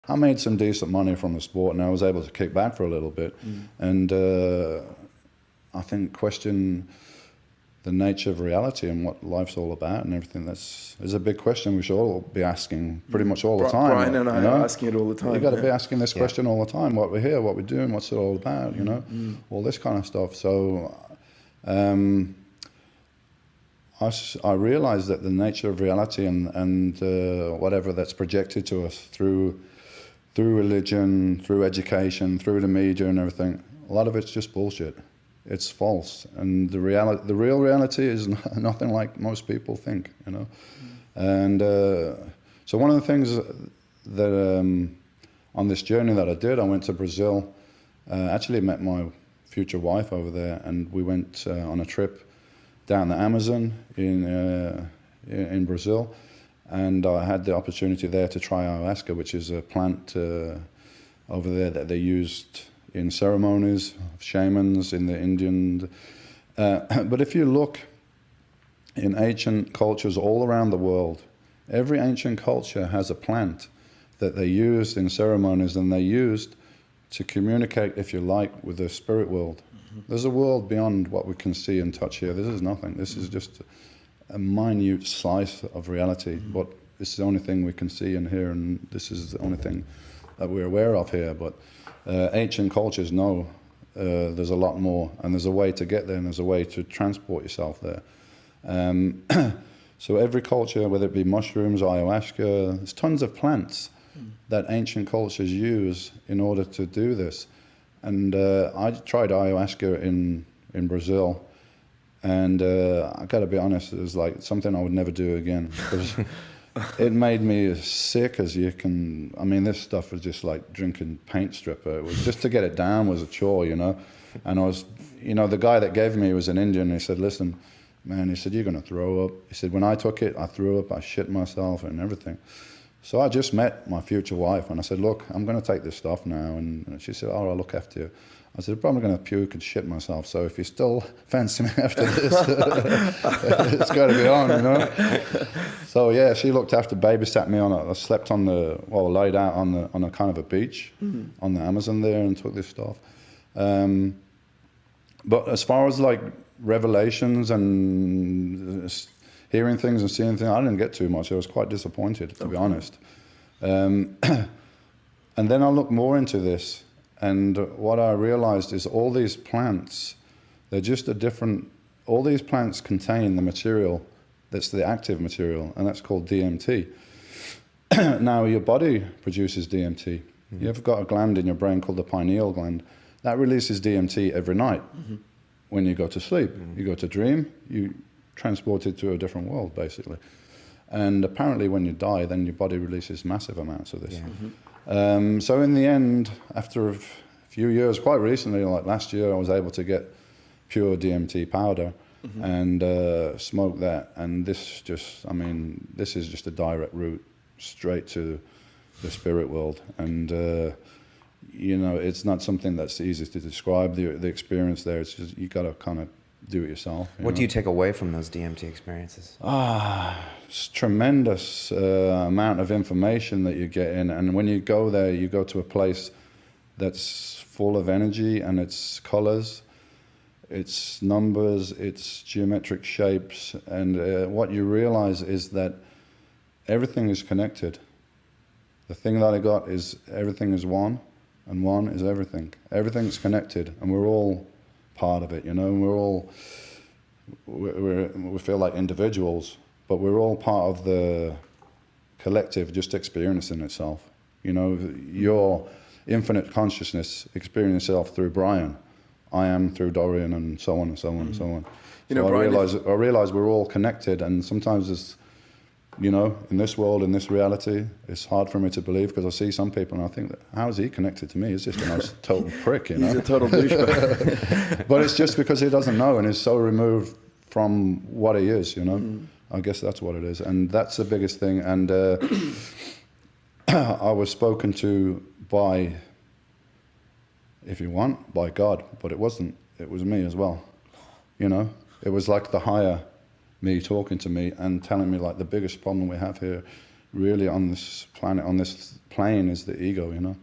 I made some decent money from the sport, and I was able to kick back for a little bit. And I think question the nature of reality and what life's all about and everything. Is a big question we should all be asking pretty much all the time. Brian and I are asking it all the time. You've got to be asking this question all the time. What we're here, what we're doing, what's it all about, you know? All this kind of stuff. So I realized that the nature of reality and whatever that's projected to us through religion, through education, through the media and everything, a lot of it's just bullshit. It's false, and the real reality is nothing like most people think, you know. And so one of the things that on this journey that I did, I went to Brazil. Actually met my future wife over there, and we went on a trip down the Amazon in Brazil, and I had the opportunity there to try ayahuasca, which is a plant over there that they used in ceremonies of shamans in the Indian. But if you look in ancient cultures all around the world, every ancient culture has a plant that they used in ceremonies, and they used to communicate, if you like, with the spirit world. There's a world beyond what we can see and touch here. This is nothing. This is just a minute slice of reality, but it's the only thing we can see and hear, and this is the only thing that we're aware of here. But ancient cultures know there's a lot more, and there's a way to get there, and there's a way to transport yourself there. So every culture, whether it be mushrooms, ayahuasca, there's tons of plants that ancient cultures use in order to do this. And I tried ayahuasca in Brazil, and I got to be honest, it was like something I would never do again, because it made me as sick as you can. I mean, this stuff was just like drinking paint stripper. It was just to get it down was a chore, you know. And I was, you know, the guy that gave me was an Indian. He said, listen, man, he said, you're going to throw up. He said, when I took it, I threw up, I shit myself and everything. So I just met my future wife, and I said, look, I'm going to take this stuff now. And she said, oh, I'll look after you. I said, I'm probably going to puke and shit myself, so if you still fancy me after this, it's got to be on, you know? So yeah, she looked after, babysat me I slept laid out on a kind of a beach on the Amazon there, and took this stuff. But as far as like revelations and hearing things and seeing things, I didn't get too much. I was quite disappointed, to be honest. And then I looked more into this, and what I realized is all these plants, they're just all these plants contain the material that's the active material, and that's called DMT. Now, your body produces DMT. You've got a gland in your brain called the pineal gland. That releases DMT every night when you go to sleep. You go to dream, you transported to a different world, basically. And apparently when you die, then your body releases massive amounts of this. So in the end, after a few years, quite recently, like last year, I was able to get pure DMT powder and smoke that. And this is just a direct route straight to the spirit world. And you know, it's not something that's easy to describe, the experience there. It's just, you got to kind of do it yourself. What do you take away from those DMT experiences? It's tremendous amount of information that you get in, and when you go there, you go to a place that's full of energy, and it's colors, it's numbers, it's geometric shapes, and what you realize is that everything is connected. The thing that I got is everything is one, and one is everything. Everything's connected, and we're all part of it, you know. We feel like individuals, but we're all part of the collective just experiencing itself. You know, your infinite consciousness experiencing itself through Brian, I am through Dorian, and so on and so on and so on. You know, I realize we're all connected, and sometimes it's, you know, in this world, in this reality, it's hard for me to believe, because I see some people and I think, that how is he connected to me? He's just a total prick, you know. He's a total douchebag. But it's just because he doesn't know, and he's so removed from what he is, you know. I guess that's what it is, and that's the biggest thing. And I was spoken to by, if you want, by God, but it wasn't. It was me as well, you know. It was like the higher me talking to me and telling me, like, the biggest problem we have here really on this planet, on this plane, is the ego, you know.